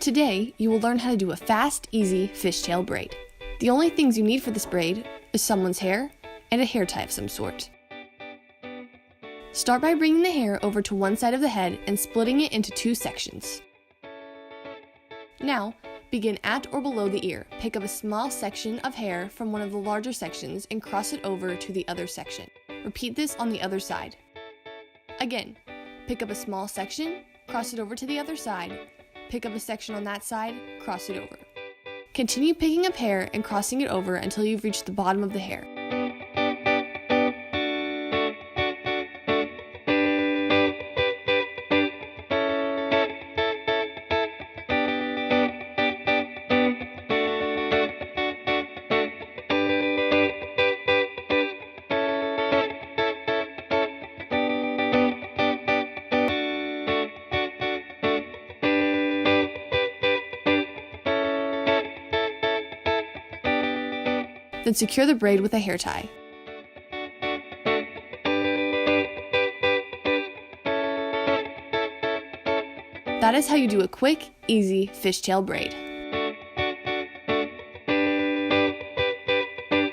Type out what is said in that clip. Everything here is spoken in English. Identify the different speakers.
Speaker 1: Today, you will learn how to do a fast, easy fishtail braid. The only things you need for this braid is someone's hair and a hair tie of some sort. Start by bringing the hair over to one side of the head and splitting it into two sections. Now, begin at or below the ear. Pick up a small section of hair from one of the larger sections and cross it over to the other section. Repeat this on the other side. Again, pick up a small section, cross it over to the other side, pick up a section on that side, cross it over. Continue picking up hair and crossing it over until you've reached the bottom of the hair. Then secure the braid with a hair tie. That is how you do a quick, easy fishtail braid.